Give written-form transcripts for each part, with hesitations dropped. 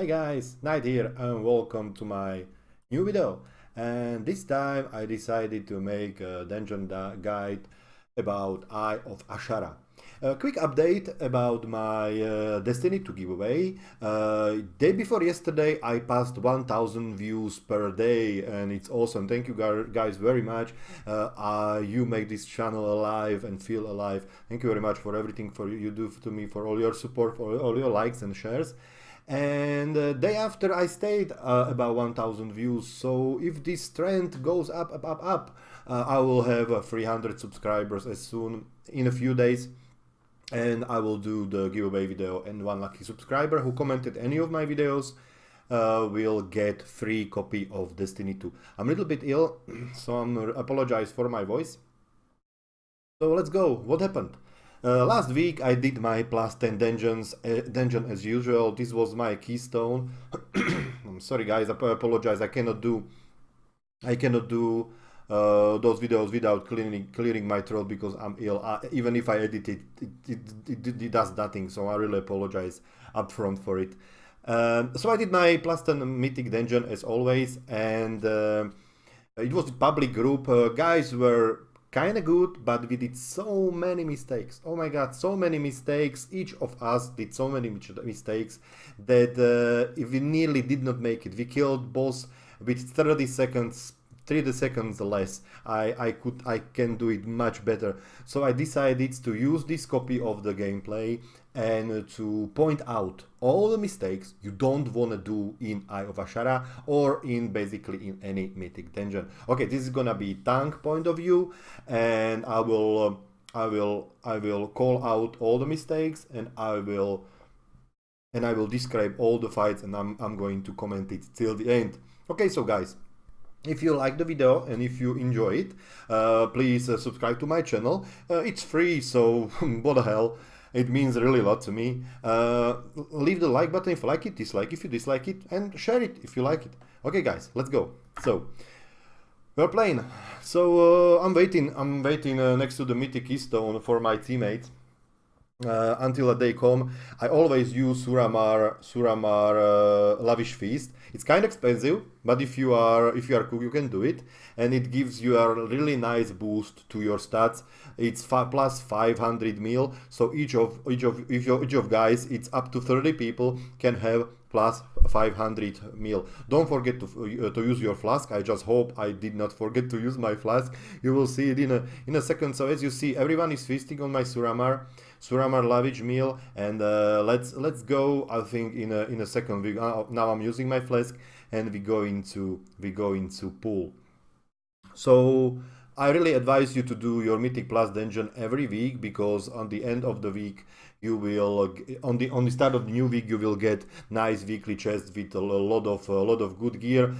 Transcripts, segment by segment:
Hi guys, Knight here and welcome to my new video. And this time I decided to make a dungeon guide about Eye of Azshara. A quick update about my Destiny 2 giveaway. Day before yesterday I passed 1000 views per day and it's awesome. Thank you guys very much. You make this channel alive and feel alive. Thank you very much for everything you do to me, for all your support, for all your likes and shares. And day after I stayed about 1000 views, so if this trend goes up, I will have 300 subscribers as soon in a few days, and I will do the giveaway video, and one lucky subscriber who commented any of my videos will get free copy of Destiny 2. I'm a little bit ill, so I apologize for my voice. So let's go. What happened? Last week I did my plus 10 dungeon as usual. This was my keystone. I'm sorry guys, I apologize. I cannot do those videos without clearing my throat because I'm ill. Even if I edit it does nothing. So I really apologize upfront for it. So I did my plus 10 mythic dungeon as always, and it was a public group. Guys were kind of good, but we did so many mistakes. Oh my god, so many mistakes. Each of us did so many mistakes that we nearly did not make it. We killed boss with 30 seconds less. I can do it much better. So I decided to use this copy of the gameplay and to point out all the mistakes you don't want to do in Eye of Azshara or basically in any mythic dungeon. Okay, this is gonna be tank point of view, and I will call out all the mistakes, and I will describe all the fights, and I'm going to comment it till the end. Okay, so guys, if you like the video and if you enjoy it, please subscribe to my channel. It's free, so what the hell, it means really a lot to me. Leave the like button if you like it, dislike if you dislike it, and share it if you like it. Okay guys, let's go. So we're playing. So I'm waiting next to the mythic keystone for my teammate until they come. I always use Suramar Lavish Feast. It's kind of expensive, but if you are cook, you can do it, and it gives you a really nice boost to your stats. It's plus 500 mil, so each of guys, it's up to 30 people can have plus 500 mil. Don't forget to use your flask. I just hope I did not forget to use my flask. You will see it in a second. So as you see, everyone is feasting on my Suramar Lavish meal, and let's go. I think in a second. Now I'm using my flask, and we go into pool. So I really advise you to do your Mythic Plus dungeon every week, because on the end of the week you will on the start of the new week you will get nice weekly chests with a lot of good gear.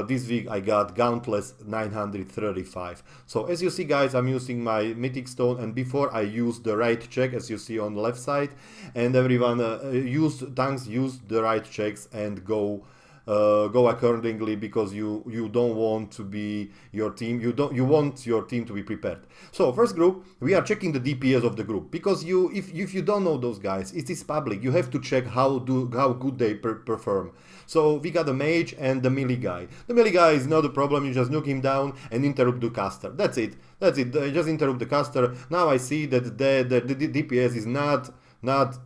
This week I got Gauntless 935. So as you see guys, I'm using my Mythic Stone, and before I use the right check, as you see on the left side, and everyone use the right checks and go accordingly, because you don't want to be your team. You want your team to be prepared. So first group, we are checking the DPS of the group, because if you don't know those guys, it is public. You have to check how good they perform. So we got the mage and the melee guy. The melee guy is not a problem. You just nuke him down and interrupt the caster. That's it. Just interrupt the caster. Now I see that the DPS is not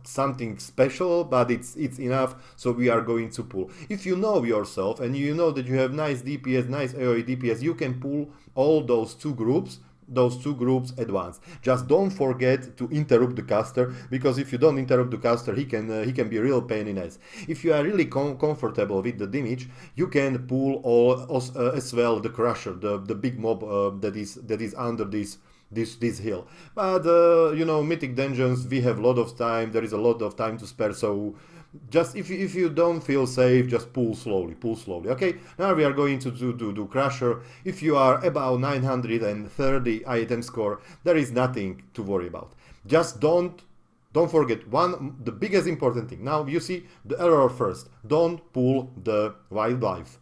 something special, but it's enough, so we are going to pull. If you know yourself and you know that you have nice DPS, nice AoE DPS, you can pull all those two groups at once. Just don't forget to interrupt the caster, because if you don't interrupt the caster, he can be a real pain in ass. If you are really comfortable with the damage, you can pull as well the crusher, the big mob that is under this hill. But you know, mythic dungeons, we have a lot of time. There is a lot of time to spare, so just if you don't feel safe, just pull slowly. Okay, now we are going to do crusher. If you are about 930 item score, there is nothing to worry about. Just don't forget the biggest important thing. Now you see the error first. Don't pull the wildlife.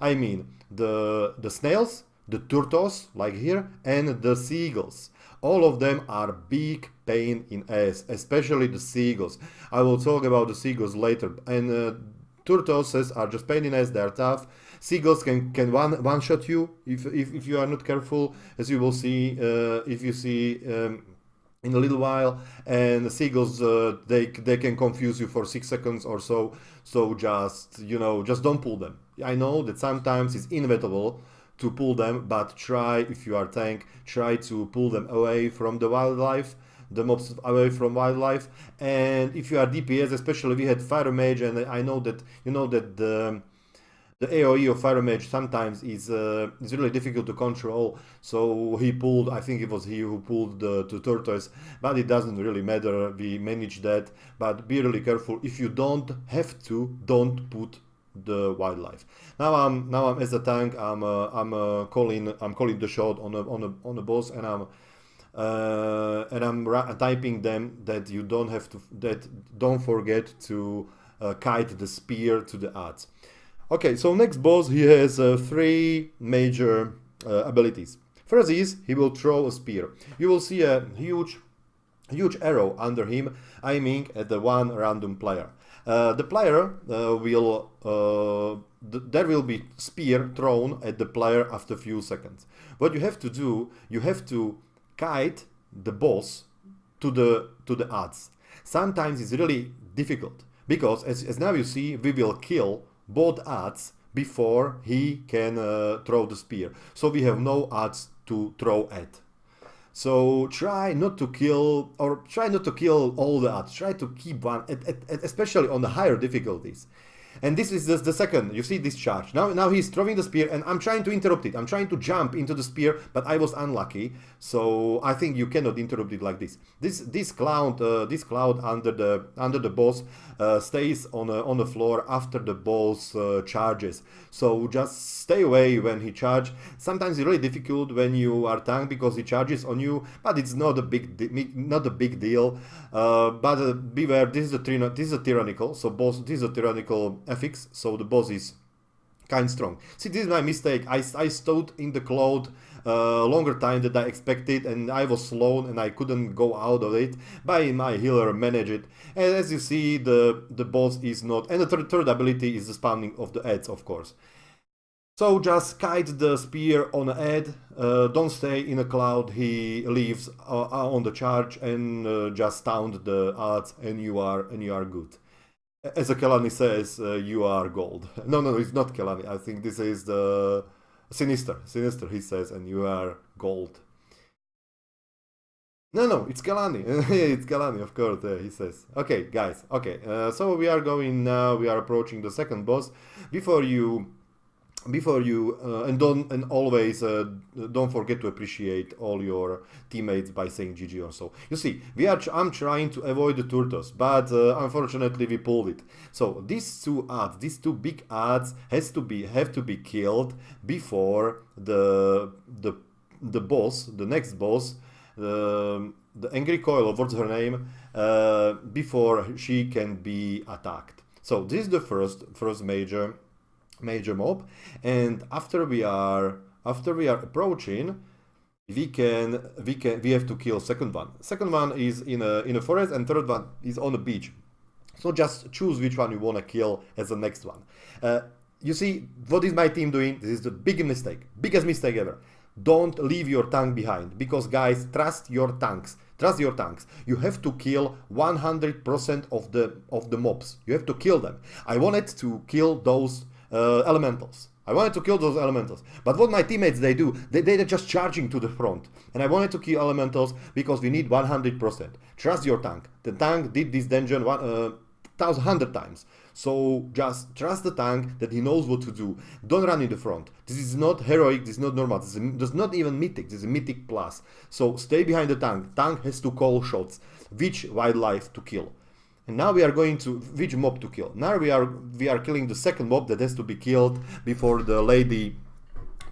I mean the snails, the turtles, like here, and the seagulls. all of them are big pain in ass, especially the seagulls. I will talk about the seagulls later. And turtles are just pain in ass. They are tough. Seagulls can one shot you if you are not careful, as you will see if you see in a little while. And the seagulls they can confuse you for 6 seconds or so. So just just don't pull them. I know that sometimes it's inevitable to pull them, but try, if you are tank, try to pull them away from the wildlife, the mobs away from wildlife. And if you are DPS, especially, we had Fire Mage, and I know that that the AoE of Fire Mage sometimes is really difficult to control. So he pulled, I think it was he who pulled the tortoise, but it doesn't really matter. We manage that, but be really careful. If you don't have to, don't put the wildlife. Now I'm as a tank. I'm calling the shot on a boss, and I'm typing them that you don't have to, that don't forget to kite the spear to the adze. Okay, so next boss, he has 3 major abilities. First is he will throw a spear. You will see a huge arrow under him aiming at the one random player. The player there will be spear thrown at the player after a few seconds. What you have to do, you have to kite the boss to the adze. Sometimes it's really difficult because as now you see, we will kill both adze before he can throw the spear. So we have no adze to throw at. So try not to kill all the adze. Try to keep one, especially on the higher difficulties. And this is the second. You see this charge. Now he's throwing the spear, and I'm trying to interrupt it. I'm trying to jump into the spear, but I was unlucky. So I think you cannot interrupt it like this. This cloud under the boss stays on the floor after the boss charges. So just stay away when he charges. Sometimes it's really difficult when you are tank because he charges on you, but it's not a big deal. But beware. This is a tyrannical. So boss. This is a tyrannical FX, so the boss is kind strong. See, this is my mistake. I stood in the cloud longer time than I expected, and I was slow and I couldn't go out of it. But my healer managed it. And as you see, the boss is not. And the third ability is the spawning of the adze, of course. So just kite the spear on the adze. Don't stay in a cloud. He leaves on the charge and just stun the adze, and you are good. As a Kelani says, you are gold. No, it's not Kelani. I think this is the Sinister, he says, and you are gold. No, it's Kelani. It's Kelani, of course, he says. Okay, guys, okay. So we are going now, we are approaching the second boss. Before you and always don't forget to appreciate all your teammates by saying GG or so. You see, I'm trying to avoid the turtles, but unfortunately we pulled it. So these two big adze have to be killed before the boss, the next boss, the angry coil, or what's her name, before she can be attacked. So this is the first major mob, and after we are approaching, we have to kill second one is in a forest, and third one is on a beach. So just choose which one you want to kill as the next one. You see, what is my team doing? This is the biggest mistake ever. Don't leave your tank behind, because guys, trust your tanks. You have to kill 100% of the mobs. You have to kill them. I wanted to kill those elementals. But what my teammates they do, they're just charging to the front. And I wanted to kill elementals because we need 100%. Trust your tank. The tank did this dungeon 100 times. So just trust the tank that he knows what to do. Don't run in the front. This is not heroic, this is not normal, this is not even mythic, this is a mythic plus. So stay behind the tank. Tank has to call shots, which wildlife to kill. And now we are going to which mob to kill. Now we are killing the second mob that has to be killed before the lady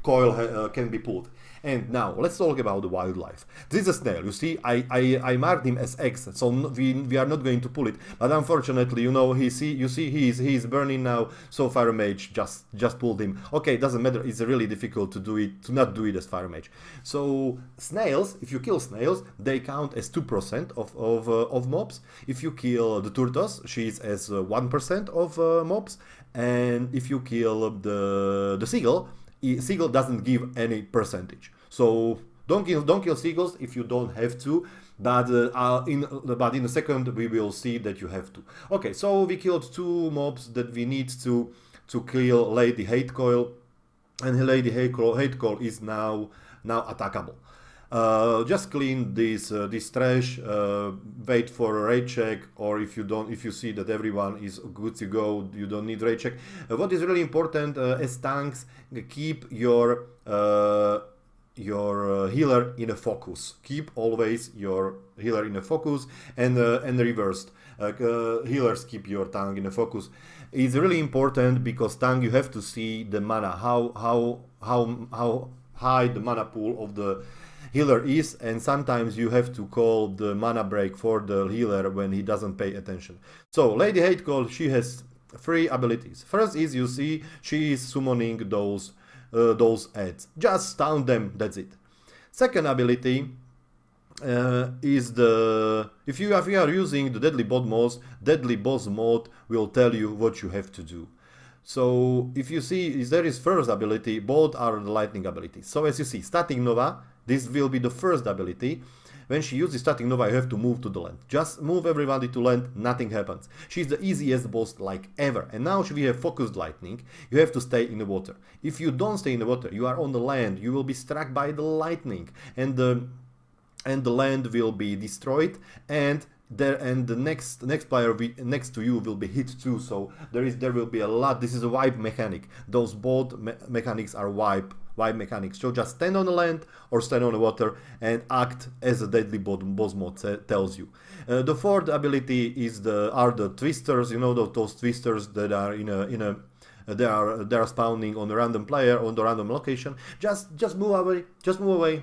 coil can be pulled. And now let's talk about the wildlife. This is a snail. You see, I marked him as X, so we are not going to pull it. But unfortunately, you know, you see he's burning now. So Fire Mage just pulled him. Okay, it doesn't matter. It's really difficult to do it, to not do it as Fire Mage. So snails, if you kill snails, they count as 2% of mobs. If you kill the Turtles, she's as 1% of mobs. And if you kill the seagull, seagull doesn't give any percentage. So don't kill seagulls if you don't have to, but in a second we will see that you have to. Okay, so we killed 2 mobs that we need to kill Lady Hate Coil, and Lady Hate Coil is now attackable. Just clean this trash, wait for a raid check, or if you see that everyone is good to go, you don't need raid check. What is really important as tanks, keep your healer in a focus. Keep always your healer in a focus, and reversed. Healers keep your tank in a focus. It's really important because tank, you have to see the mana, how high the mana pool of the healer is, and sometimes you have to call the mana break for the healer when he doesn't pay attention. So Lady Hate Call, she has 3 abilities. First is, you see, she is summoning those ads. Just stun them, that's it. Second ability is if you are using the Deadly Boss mode will tell you what you have to do. So if you see, there is first ability, both are the lightning abilities. So as you see, Static Nova, this will be the first ability. When she uses Static Nova, you have to move to the land. Just move everybody to land, nothing happens. She's the easiest boss like ever. And now we have Focused Lightning. You have to stay in the water. If you don't stay in the water, you are on the land, you will be struck by the lightning, and the land will be destroyed, and the next player next to you will be hit too. So there will be a lot. This is a wipe mechanic. Those both mechanics are wipe mechanics. So just stand on the land or stand on the water and act as a Deadly Boss mode tells you. The fourth ability are the twisters. You know, those twisters that are they are spawning on a random player on the random location. Just move away.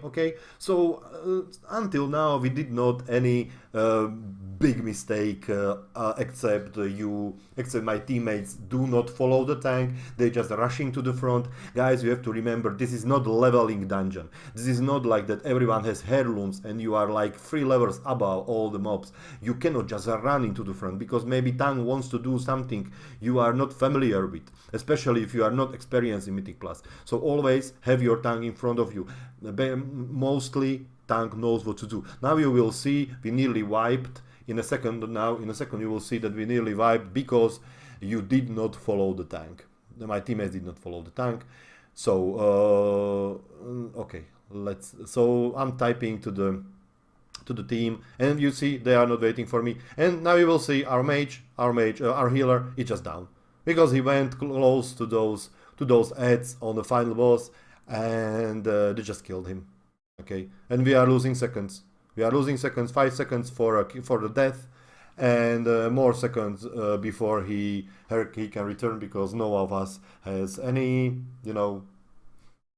Okay, so until now we did not any big mistake, except my teammates do not follow the tank. They just rushing to the front. Guys, you have to remember, this is not leveling dungeon. This is not like that everyone has heirlooms and you are like 3 levels above all the mobs. You cannot just run into the front because maybe tank wants to do something you are not familiar with, especially if you are not experienced in Mythic Plus. So always have your tank in front of you. Mostly tank knows what to do. Now you will see we nearly wiped. In a second you will see that we nearly wiped because you did not follow the tank. My teammates did not follow the tank. So okay, so I'm typing to the team, and you see they are not waiting for me. And now you will see our healer is just down because he went close to those ads on the final boss, and they just killed him. Okay, and we are losing seconds. 5 seconds for the death, and more seconds before he can return, because no of us has any, you know,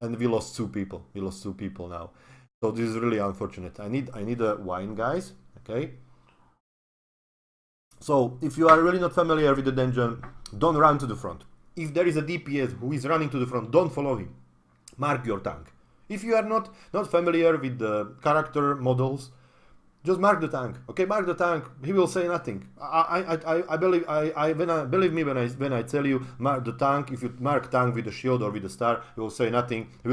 and we lost 2 people. Now, so this is really unfortunate. I need a wine, guys. Okay. So if you are really not familiar with the dungeon, don't run to the front. If there is a DPS who is running to the front, don't follow him. Mark your tank. If you are not familiar with the character models, just mark the tank. Okay, mark the tank. He will say nothing. Believe me when I tell you, mark the tank. If you mark tank with a shield or with a star, he will say nothing. He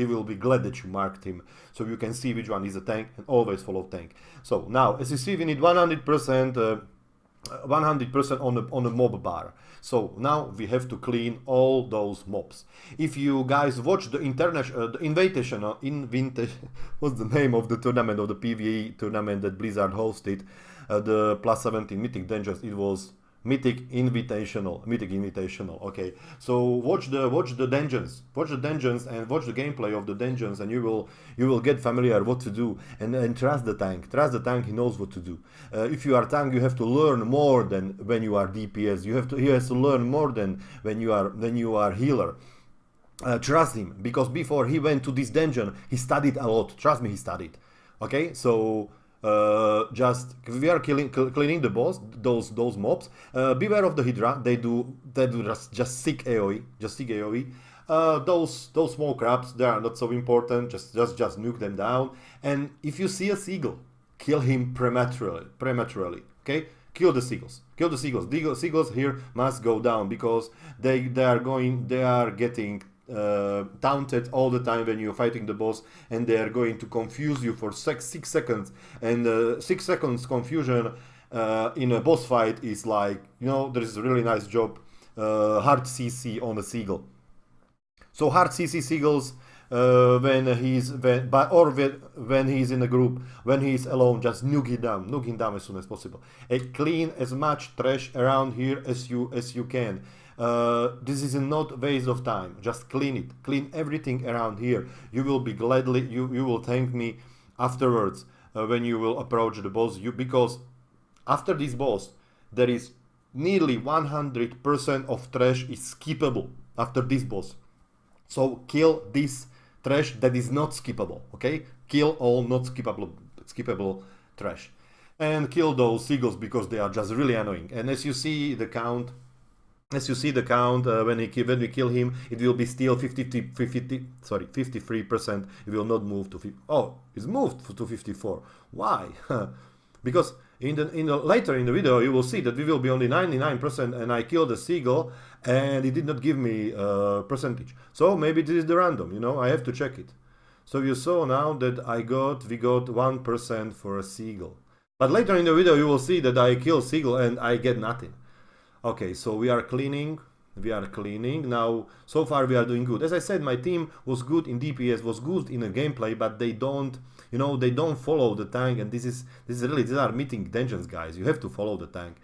will be glad that you marked him, so you can see which one is a tank, and always follow tank. So now, as you see, we need 100% on a mob bar. So now we have to clean all those mobs. If you guys watch the invitational, what's the name of the tournament, of the PvE tournament that Blizzard hosted, the plus 17 Mythic Dungeons, it was Mythic Invitational. Okay, so watch the dungeons, and watch the gameplay of the dungeons, and you will get familiar what to do, and trust the tank. He knows what to do. If you are tank, you have to learn more than when you are DPS. He has to learn more than when you are healer. trust him, because before he went to this dungeon, he studied a lot. Trust me, he studied. Okay, so just we are cleaning the boss, those mobs. Beware of the Hydra. They do just sick AOE, just sick AOE. Those small crabs, they are not so important. Just nuke them down. And if you see a seagull, kill him prematurely. Okay, kill the seagulls. Kill the seagulls. The seagulls here must go down, because they are getting taunted all the time when you're fighting the boss, and they are going to confuse you for 6 seconds, and 6 seconds confusion in a boss fight is like, there is a really nice job, hard CC on a seagull. So hard CC seagulls when he's in a group, when he's alone, just nuke him down as soon as possible, and clean as much trash around here as you can. This is not a waste of time. Just clean everything around here. You will be gladly, you will thank me afterwards when you will approach the boss. Because after this boss, there is nearly 100% of trash is skippable after this boss. So kill this trash that is not skippable. Okay, kill all not skippable trash, and kill those seagulls, because they are just really annoying. And as you see the count. When we kill him, it will be still 53%. It will not move to 50. Oh, it's moved to 54. Why? Because later in the video you will see that we will be only 99%, and I killed a seagull and it did not give me a percentage. So maybe this is the random. I have to check it. So you saw now that we got 1% for a seagull. But later in the video you will see that I kill seagull and I get nothing. Okay, so we are cleaning. Now, so far we are doing good. As I said, my team was good in DPS, was good in the gameplay, but they don't, they don't follow the tank, and these are Mythic dungeons, guys. You have to follow the tank.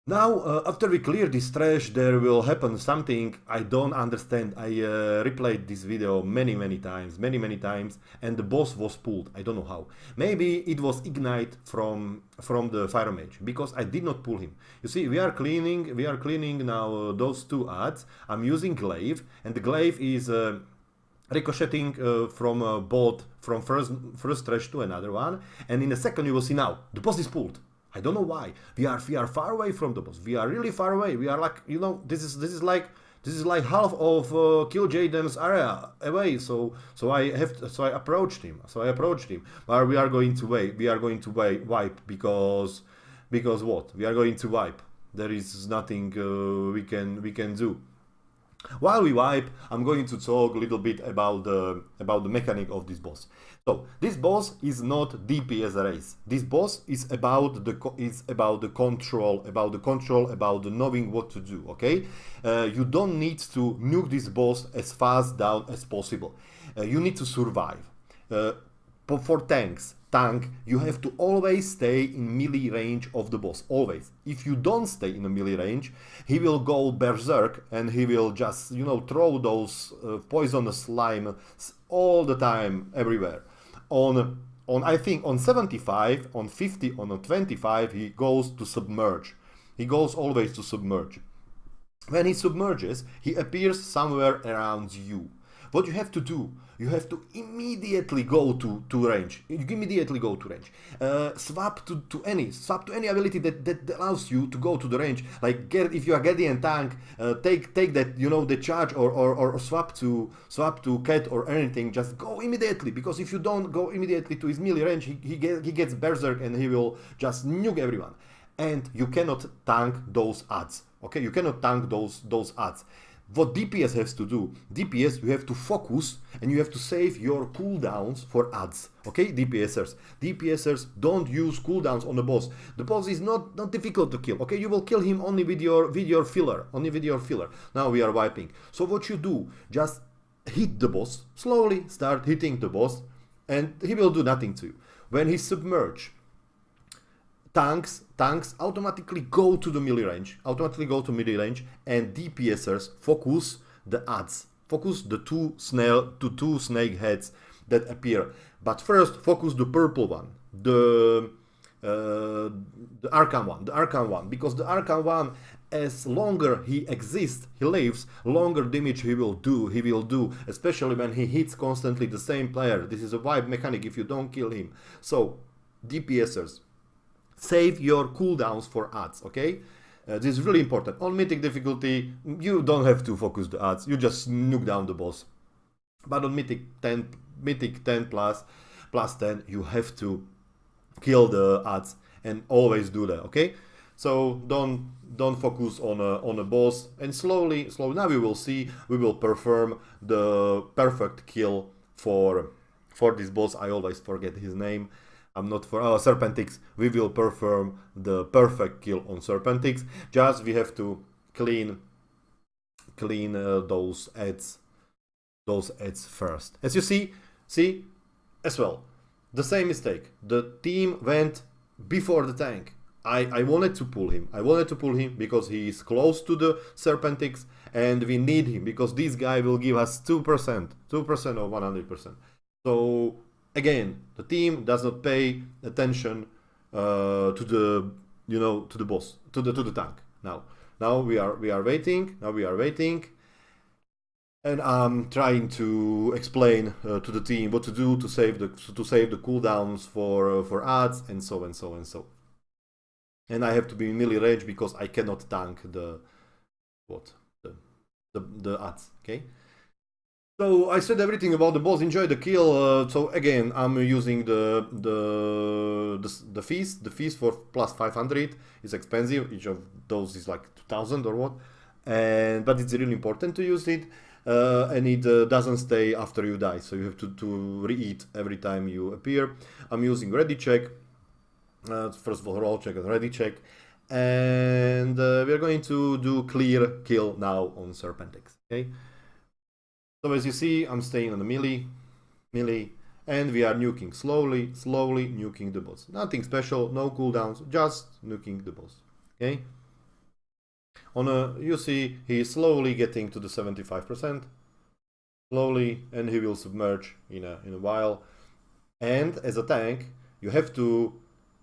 Now, after we clear this trash, there will happen something I don't understand. I replayed this video many times, and the boss was pulled. I don't know how. Maybe it was Ignite from the Fire Mage, because I did not pull him. You see, we are cleaning now those two ads. I'm using Glaive, and the Glaive is ricocheting from both from first trash to another one, and in a second you will see now the boss is pulled. I don't know why. We are far away from the boss. We are really far away. We are like, this is like half of Kill Jaden's area away. So I approached him. But we are going to wait. We are going to wipe, because what? We are going to wipe. There is nothing we can do. While we wipe, I'm going to talk a little bit about the mechanic of this boss. So this boss is not DPS race. This boss is about the control, about the knowing what to do. Okay, you don't need to nuke this boss as fast down as possible. You need to survive. For tank, you have to always stay in melee range of the boss. Always. If you don't stay in a melee range, he will go berserk and he will just throw those poisonous slime all the time everywhere. I think on 75, on 50, on 25, he goes to submerge. He goes always to submerge. When he submerges, he appears somewhere around you. What you have to do, you have to immediately go to range. Swap to any ability that allows you to go to the range. Like if you are Guardian tank, take that the charge or swap to Cat or anything. Just go immediately, because if you don't go immediately to his melee range, he gets berserk and he will just nuke everyone. And you cannot tank those ads. Okay, you cannot tank those ads. What DPS has to do, DPS, you have to focus and you have to save your cooldowns for ads. Okay, DPSers don't use cooldowns on the boss. The boss is not difficult to kill. Okay, you will kill him only with your filler, Now we are wiping. So what you do, just hit the boss, slowly start hitting the boss, and he will do nothing to you. When he submerge, tanks automatically go to the melee range, and DPSers focus the ads, focus the two snake heads that appear. But first, focus the purple one, the Arcan one, because the Arcan one as longer he exists, he lives, longer damage he will do, especially when he hits constantly the same player. This is a vibe mechanic if you don't kill him. So, DPSers, save your cooldowns for adds, okay? This is really important. On Mythic difficulty, you don't have to focus the adds, you just nuke down the boss. But on Mythic 10 plus 10, you have to kill the adds and always do that, okay? So don't focus on a boss, and slowly now we will see, we will perform the perfect kill for this boss. I always forget his name. I'm not for Serpentix. We will perform the perfect kill on Serpentix. Just we have to clean those ads first. As you see as well, the same mistake. The team went before the tank. I wanted to pull him because he is close to the Serpentix, and we need him because this guy will give us 2% or 100%. So again, the team does not pay attention to the to the boss, to the tank. Now we are waiting. And I'm trying to explain to the team what to do to save the cooldowns for adds and so. And I have to be in melee range because I cannot tank the adds. Okay. So I said everything about the boss. Enjoy the kill. So again, I'm using the feast. The feast for plus 500 is expensive. Each of those is like 2000 or what. But it's really important to use it. And it doesn't stay after you die, so you have to re-eat every time you appear. I'm using ready check. First of all, roll check and ready check. And we're going to do clear kill now on Serpentix. Okay. So as you see, I'm staying on the melee, and we are nuking slowly nuking the boss. Nothing special, no cooldowns, just nuking the boss. Okay. You see he is slowly getting to the 75%, slowly, and he will submerge in a while. And as a tank, you have to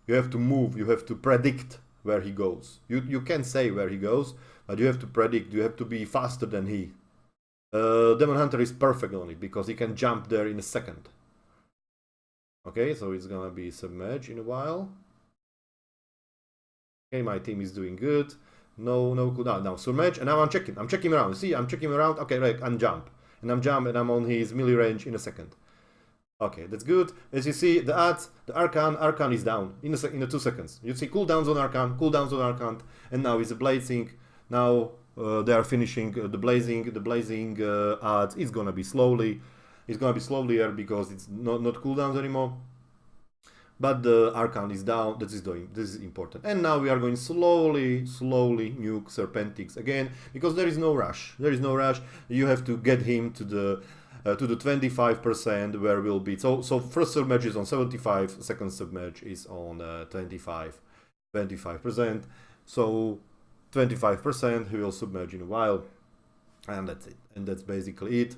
move, you have to predict where he goes. You can say where he goes, but you have to predict. You have to be faster than he. Demon Hunter is perfect on it because he can jump there in a second. Okay, so it's gonna be submerged in a while. Okay, my team is doing good. No cooldown. Now submerge, and now I'm checking around. See, I'm checking around. Okay, right, and jump, and I'm on his melee range in a second. Okay, that's good. As you see, the Arcan is down in 2 seconds. You see cooldowns on Arcan, and now it's blazing. Now they are finishing the blazing ads. It's gonna be slowly. It's gonna be slowlier because it's not cooldowns anymore. But the Arcan is down. This is important. And now we are going slowly nuke Serpentix again because there is no rush. You have to get him to the 25% where we'll be. So first submerge is on 75, second submerge is on 25%. So 25% he will submerge in a while, and that's it. And that's basically it.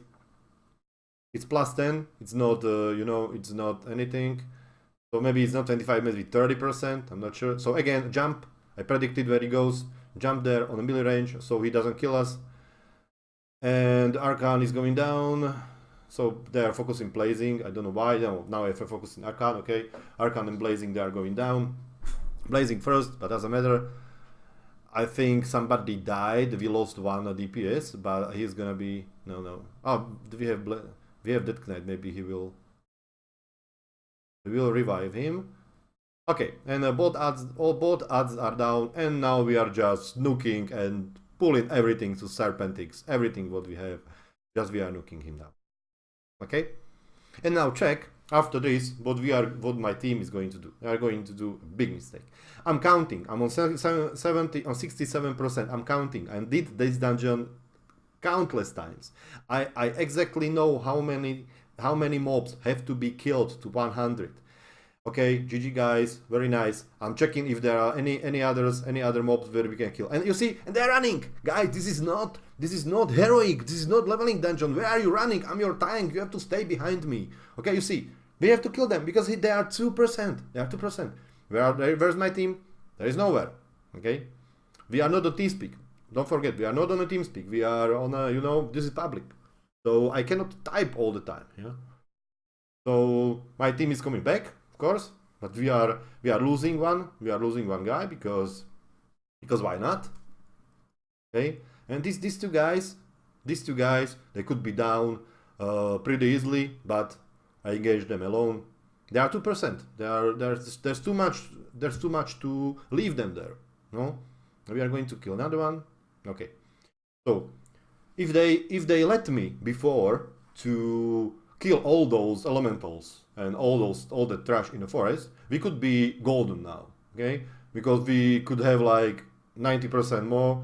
It's plus 10. It's not it's not anything. So maybe it's not 25, maybe 30%. I'm not sure. So again, jump. I predicted where he goes. Jump there on the melee range so he doesn't kill us. And Arcan is going down. So they are focusing blazing. I don't know why. Now if I focus on Arcan, okay. Arcan and blazing, they are going down. Blazing first, but doesn't matter. I think somebody died. We lost one DPS, but he's gonna be no. Oh, we have Dead Knight. Maybe he will. We will revive him. Okay, and both adds are down, and now we are just nuking and pulling everything to Serpentix. Everything what we have, just we are nuking him now. Okay, and now check after this what my team is going to do. They are going to do a big mistake. I'm counting. I'm on 67%. I'm counting. I did this dungeon countless times. I exactly know how many mobs have to be killed to 100. Okay, GG guys, very nice. I'm checking if there are any other mobs where we can kill. And you see, and they're running. Guys, this is not heroic. This is not leveling dungeon. Where are you running? I'm your tank. You have to stay behind me. Okay, you see, we have to kill them because they are 2%. They are 2%. Where's my team? There is nowhere. Okay. We are not on TeamSpeak. Don't forget, we are not on a TeamSpeak. We are on a, you know, this is public. So I cannot type all the time, yeah. So my team is coming back, of course, but we are losing one. We are losing one guy because why not? Okay, and these two guys, they could be down pretty easily, but I engaged them alone. They are 2%. There's too much to leave them there. No, we are going to kill another one. Okay, so if they let me before to kill all those elementals and all the trash in the forest, we could be golden now. Okay, because we could have like 90% more,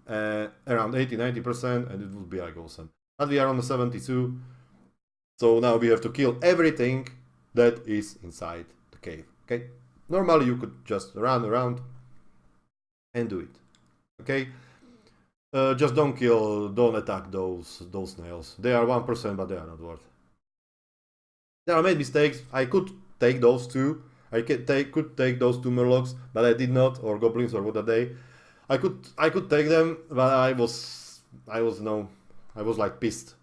around 80-90%, and it would be like awesome. But we are on the 72, so now we have to kill everything that is inside the cave. Okay, normally you could just run around and do it. Okay, just don't attack those snails. They are 1%, but they are not worth. There are made mistakes. I could take those two. I could take those two murlocs, but I did not, or goblins, or what are they? I could take them, but I was like pissed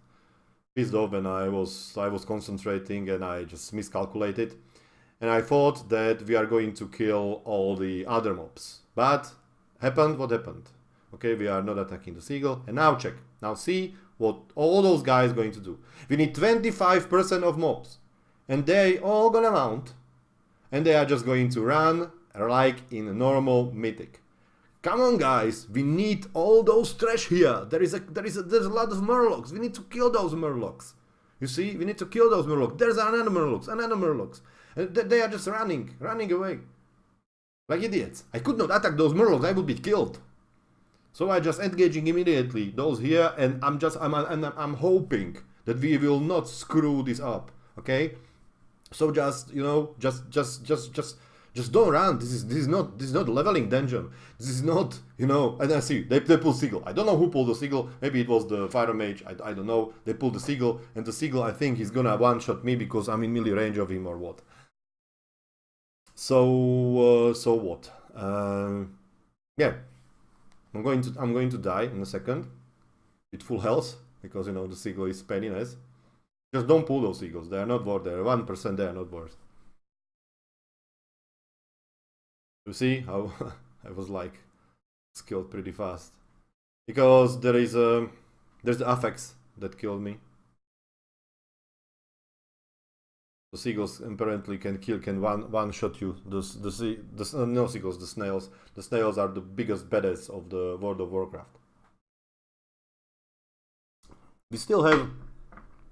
off, and I was concentrating, and I just miscalculated, and I thought that we are going to kill all the other mobs, but happened what happened. Okay, we are not attacking the seagull, and now check. Now see what all those guys going to do. We need 25% of mobs, and they all gonna mount, and they are just going to run like in a normal Mythic. Come on, guys, we need all those trash here. There's a lot of murlocs. We need to kill those murlocs. You see, we need to kill those murlocs. There's another murlocs, and they are just running away like idiots. I could not attack those murlocs. I would be killed. So I just engaging immediately those here, and I'm hoping that we will not screw this up. Okay, so just, you know, just don't run. This is not a leveling dungeon. This is not, you know. And I see they pull seagull. I don't know who pulled the seagull. Maybe it was the fire mage. I don't know. They pulled the seagull, and the seagull, I think he's gonna one shot me because I'm in melee range of him or what. So what? Yeah, I'm going to die in a second with full health because, you know, the seagull is penniness. Just don't pull those seagulls. They are not worth. They're 1%. They are not worth. You see how I was like skilled pretty fast because there's the affix that killed me. The seagulls apparently can one shot you. No seagulls, the snails. The snails are the biggest badass of the World of Warcraft. We still have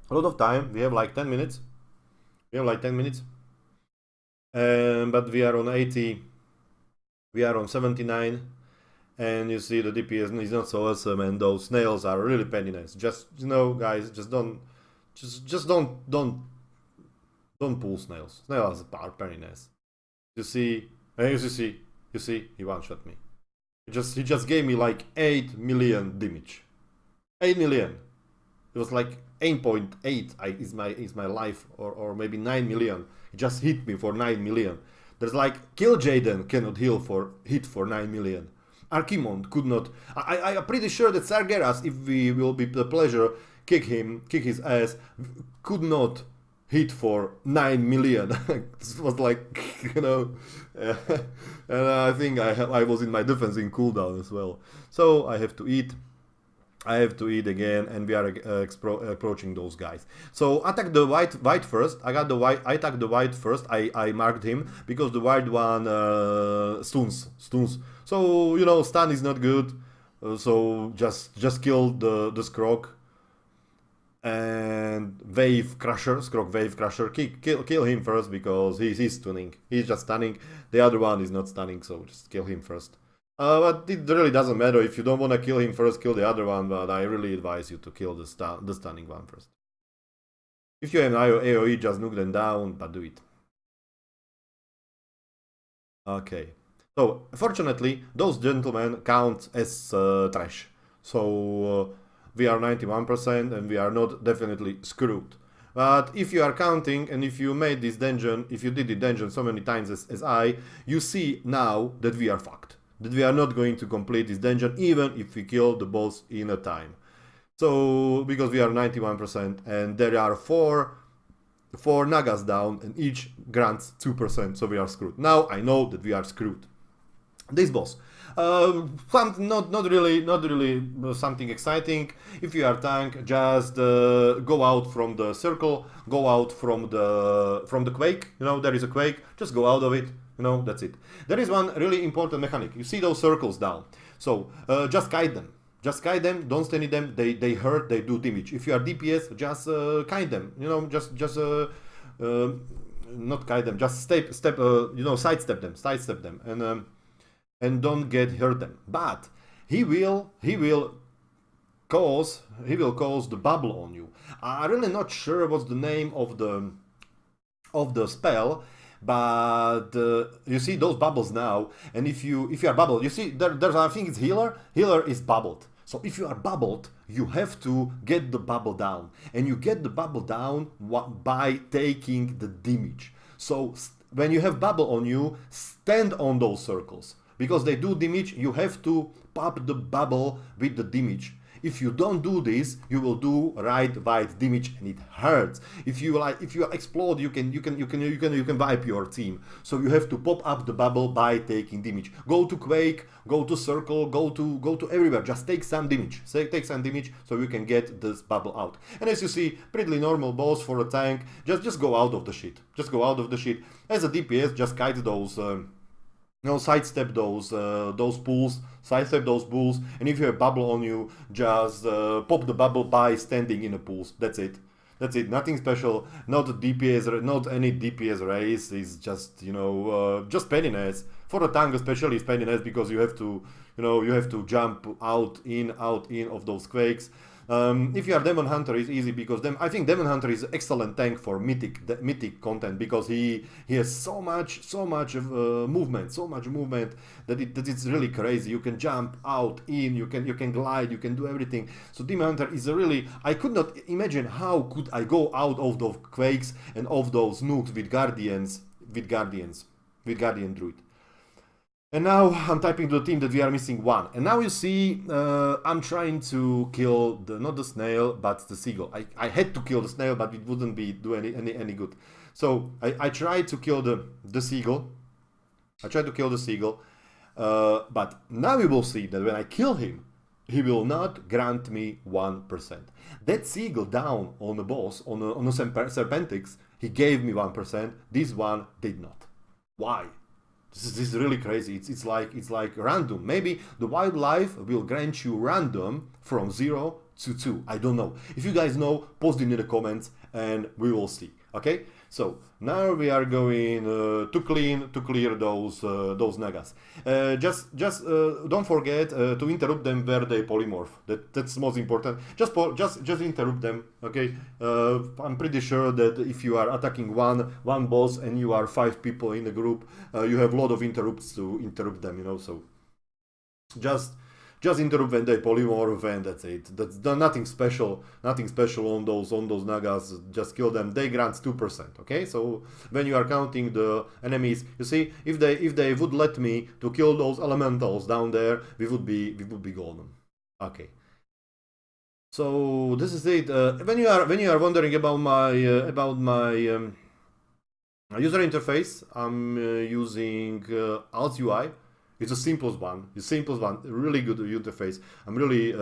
a lot of time. We have like 10 minutes. But we are on 80. We are on 79, and you see the DPS is not so awesome, and those snails are really penniness. Just, you know, guys, just don't pull snails. Snails are penniness. You see, he one shot me. He just gave me like 8 million damage. 8 million. It was like 8.8 is my life, or maybe 9 million. He just hit me for 9 million. There's like Kill Jaden cannot hit for 9 million. Archimond could not. I'm pretty sure that Sargeras, if we will be the pleasure kick his ass, could not hit for 9 million. This was like, you know, and I think I was in my defense in cooldown as well. So I have to eat. Again, and we are approaching those guys. So attack the white first. I attacked the white first. I marked him because the white one stuns. So, you know, stun is not good. So just kill the Scrog and Scrog Wave Crusher. Kill him first because he's stunning. He's just stunning. The other one is not stunning, so just kill him first. But it really doesn't matter. If you don't want to kill him first, kill the other one, but I really advise you to kill the stunning one first. If you have an AoE, just nuke them down, but do it. Okay. So, fortunately, those gentlemen count as trash. So, we are 91% and we are not definitely screwed. But if you are counting, and if you made this dungeon, if you did the dungeon so many times as I, you see now that we are fucked. that we are not going to complete this dungeon even if we kill the boss in a time. So because we are 91% and there are four Nagas down and each grants 2%, so we are screwed. Now I know that we are screwed. This boss, not really something exciting. If you are tank, just go out from the circle, go out from the quake. You know, there is a quake, just go out of it. You know, that's it. There is one really important mechanic. You see those circles down, so just kite them. Just kite them, don't stand in them, they hurt, they do damage. If you are DPS, just kite them, you know, just not kite them, just sidestep them, and don't hurt them. But he will cause the bubble on you. I'm really not sure what's the name of the spell, but you see those bubbles now, and if you are bubbled, you see there's I think it's healer is bubbled. So if you are bubbled, you have to get the bubble down, and you get the bubble down by taking the damage. So when you have bubble on you, stand on those circles, because they do damage. You have to pop the bubble with the damage. If you don't do this, you will do right white damage, and it hurts. If you explode, you can wipe your team. So you have to pop up the bubble by taking damage. Go to quake, go to circle, go to everywhere. Just take some damage. Take some damage so you can get this bubble out. And as you see, pretty normal boss for a tank. Just go out of the shit. Just go out of the shit. As a DPS, just kite those. Sidestep those pools, and if you have bubble on you, just pop the bubble by standing in the pools. That's it. Nothing special. Not DPS, not any DPS race. It's just just pettiness. For a tank especially, it's pettiness because you have to jump out in of those quakes. If you are Demon Hunter, it's easy because I think Demon Hunter is an excellent tank for Mythic content, because he has so much movement that it's really crazy. You can jump out in, you can glide, you can do everything. So Demon Hunter is I could not imagine how could I go out of those quakes and of those nukes with Guardian Druid. And now I'm typing to the team that we are missing one. And now you see I'm trying to kill not the snail, but the seagull. I had to kill the snail, but it wouldn't do any good. So I tried to kill the seagull. But now you will see that when I kill him, he will not grant me 1%. That seagull down on the boss, on a Serpentix, he gave me 1%. This one did not. Why? This is really crazy. It's like random. Maybe the wildlife will grant you random from 0 to 2. I don't know. If you guys know, post it in the comments and we will see. Okay. So now we are going to clear those Nagas. Just don't forget to interrupt them where they polymorph. That's most important. Just interrupt them. Okay. I'm pretty sure that if you are attacking one boss and you are 5 people in the group, you have a lot of interrupts to interrupt them. So just interrupt when they polymorph, and that's it. That's nothing special on those Nagas. Just kill them. They grant 2%. Okay, so when you are counting the enemies, you see, if they would let me to kill those elementals down there, we would be golden. Okay. So this is it. When you are wondering about my user interface, I'm using Alt UI. It's the simplest one. Really good interface. I'm really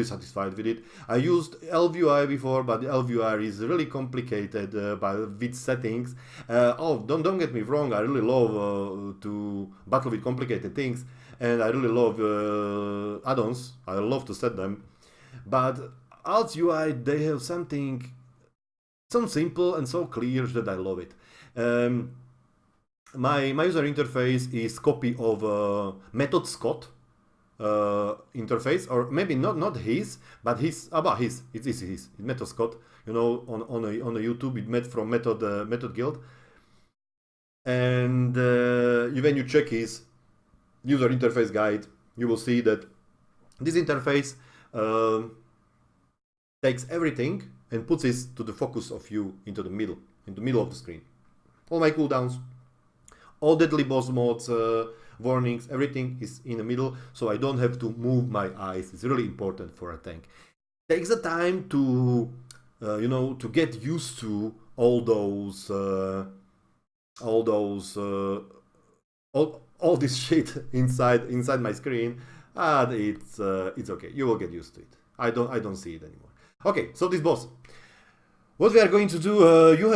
satisfied with it. I used LVUI before, but the LVUI is really complicated with settings. Don't get me wrong. I really love to battle with complicated things, and I really love add-ons. I love to set them. But Alt UI, they have something so simple and so clear that I love it. My user interface is copy of Method Scott interface, or maybe not his, but his. It is his. Method Scott. On a YouTube, it made from Method Guild. And when you check his user interface guide, you will see that this interface takes everything and puts it to the focus of you into the middle of the screen. All my cooldowns, all deadly boss mods, warnings, everything is in the middle, so I don't have to move my eyes. It's really important for a tank. Takes the time to you know, to get used to all this shit inside my screen. And it's okay. You will get used to it. I don't see it anymore. Okay, so this boss. What we are going to do, you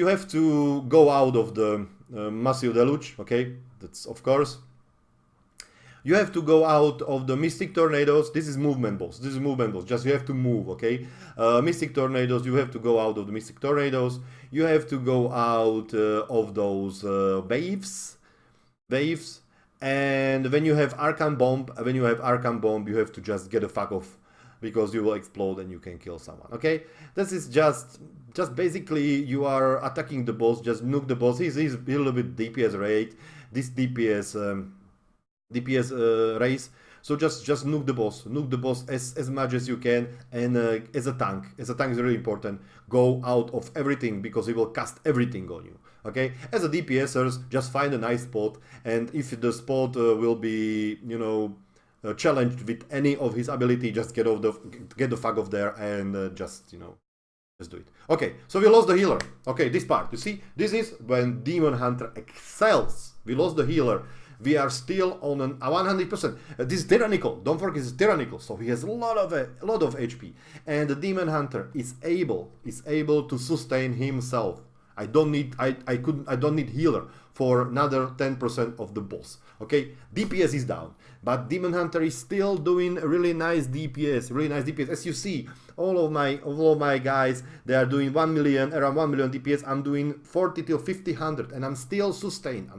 have to go out of the massive deluge, okay? That's of course. You have to go out of the Mystic Tornadoes. This is movement boss. Just you have to move, okay? Mystic Tornadoes, you have to go out of the Mystic Tornadoes. You have to go out of those waves. And when you have Arcane Bomb, you have to just get the fuck off, because you will explode and you can kill someone, okay? This is just basically you are attacking the boss, just nuke the boss. He's a little bit DPS rate, this DPS race, so just nuke the boss as much as you can. And as a tank is really important. Go out of everything, because he will cast everything on you, okay? As a DPSers, just find a nice spot, and if the spot will be, you know, challenged with any of his ability, just get the fuck off there, and just, you know, just do it. Okay, so we lost the healer. Okay, this part, you see, this is when Demon Hunter excels. We lost the healer. We are still on a 100%. This is tyrannical. Don't forget, it's tyrannical. So he has a lot of HP, and the Demon Hunter is able to sustain himself. I don't need healer for another 10% of the boss. Okay, DPS is down, but Demon Hunter is still doing really nice DPS. As you see, all of my guys, they are doing around 1 million DPS. I'm doing 40 till 50, and I'm still sustained.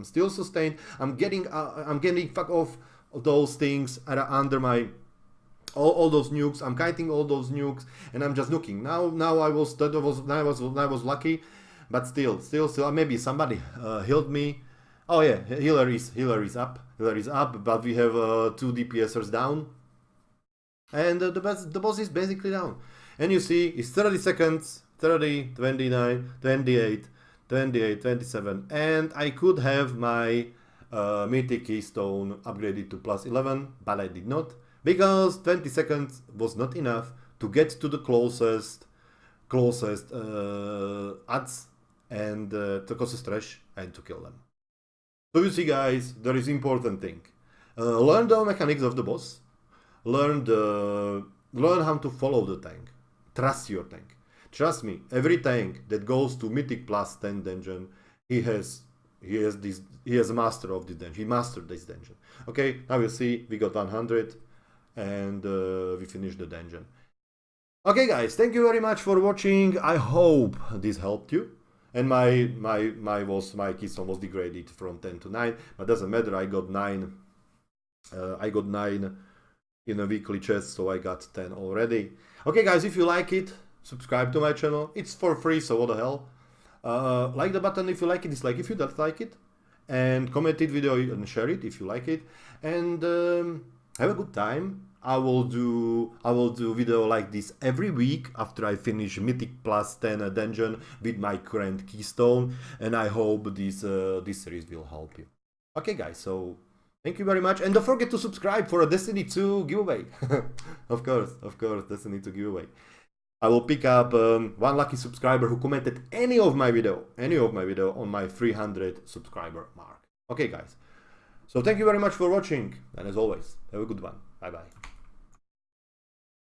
I'm getting fuck off those things under my all those nukes. I'm kiting all those nukes, and I'm just nuking. Now I was lucky. But still, maybe somebody healed me. Oh yeah, healer is up, but we have 2 DPSers down, and the boss is basically down. And you see, it's 30 seconds, 30, 29, 28, 27, and I could have my Mythic Keystone upgraded to +11, but I did not, because 20 seconds was not enough to get to the closest adds and to closest trash and to kill them. So you see, guys, there is important thing. Learn the mechanics of the boss. Learn how to follow the tank. Trust your tank. Trust me, every tank that goes to Mythic +10 dungeon, he is a master of this dungeon. He mastered this dungeon. Okay, now you see we got 100 and we finished the dungeon. Okay, guys, thank you very much for watching. I hope this helped you. And my keystone was degraded from 10 to 9, but doesn't matter. I got 9. I got 9 in a weekly chest, so I got 10 already. Okay, guys, if you like it, subscribe to my channel. It's for free, so what the hell? Like the button if you like it, dislike if you don't like it, and comment it video and share it if you like it. And have a good time. I will do video like this every week after I finish Mythic +10 dungeon with my current keystone, and I hope this series will help you. Okay, guys, so thank you very much, and don't forget to subscribe for a Destiny 2 giveaway. of course, Destiny 2 giveaway. I will pick up one lucky subscriber who commented any of my video on my 300 subscriber mark. Okay, guys. So thank you very much for watching, and as always, have a good one. Bye bye.